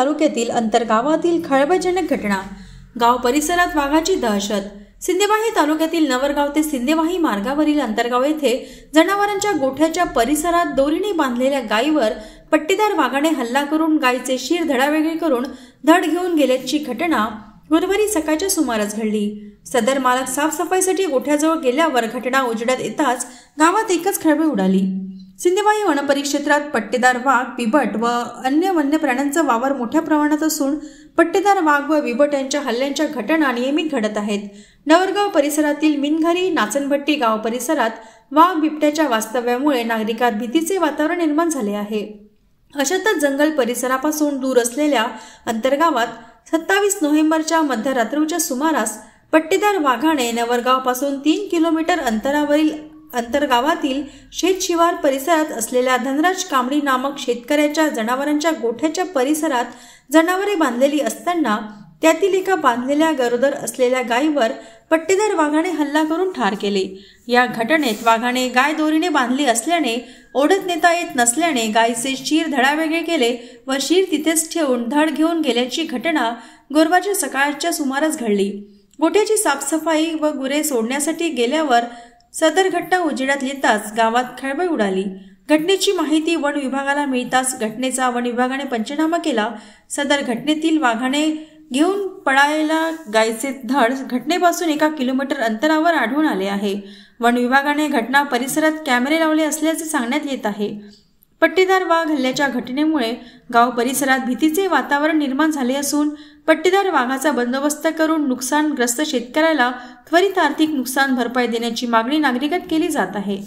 तालुक्यातील अंतरगावातील खळबळजनक घटना। गाव परिसरात वाघाची दहशत। सिंदेवाही तालुक्यातील नवरगाव ते सिंदेवाही मार्गावरील अंतरगाव येथे जनावरांच्या गोठ्याच्या परिसरात दोरीने बांधलेल्या गायीवर पट्टीदार वाघाने हल्ला करून गायीचे शीर धडावेगळे करून धड घेऊन गेल्याची घटना गुरुवारी सकाळच्या सुमारास घडली। सदर मालक साफसफाईसाठी गोठ्याजवळ गेल्यावर घटना उजेडात येताच गावात एकच खळबळ उडाली। सिंदेवाही वनपरिक्षेत्रात पट्टेदार वाघ, बिबट व अन्य वन्य प्राण्यांचा वावर मोठ्या प्रमाणात असून पट्टेदार वाघ व बिबट यांच्या हल्ल्यांच्या घटना नियमित घडत आहेत। नवरगाव परिसरातील मिनघरी, नाचनभट्टी गाव परिसरात वाघ बिबट्याच्या वास्तव्यामुळे नागरिकात भीतीचे वातावरण निर्माण झाले आहे। अशातच जंगल परिसरापासून दूर असलेल्या अंतरगावात 27 नोव्हेंबरच्या मध्यरात्रीच्या सुमारास पट्टेदार वाघाने नवरगावपासून 3 किलोमीटर अंतरावरील अंतरगावातील शेतशिवार परिसरात असलेल्या धनराज कांबळी नामक शेतकऱ्याच्या जनावरांच्या गोठ्याच्या परिसरात जनावरे बांधलेली असताना त्यातील एका बांधलेल्या गरोदर असलेल्या गायीवर पट्टेदार वाघाने हल्ला करून ठार केले। या घटनेत वाघाने गाय दोरीने बांधली असल्याने ओढत नेता येत नसल्याने गायीचे शीर धडावेगळे केले व शीर तिथेच ठेवून धड घेऊन गेल्याची घटना गुरुवारच्या सकाळच्या सुमारास घडली। गोठ्याची साफसफाई व गुरे सोडण्यासाठी गेल्यावर सदर घटना उजेडात येताच गावात खळबळ उडाली। घटनेची माहिती वन विभागाला मिळताच घटनेचा वन विभागाने पंचनामा केला। सदर घटनेतील वाघाने घेऊन पळालेला गायीचे धड घटनेपासून 1 किलोमीटर अंतरावर आढळून आले आहे। वन विभागाने घटना परिसरात कॅमेरे लावले असल्याचे सांगण्यात येत आहे। पट्टेदार वाघ हल्ल्याच्या घटनेमुळे गाव परिसरात भीतीचे वातावरण निर्माण झाले असून पट्टेदार वाघाचा बंदोबस्त करून नुकसानग्रस्त शेतकऱ्याला त्वरित आर्थिक नुकसान भरपाई देण्याची मागणी नागरिकांत केली जात आहे।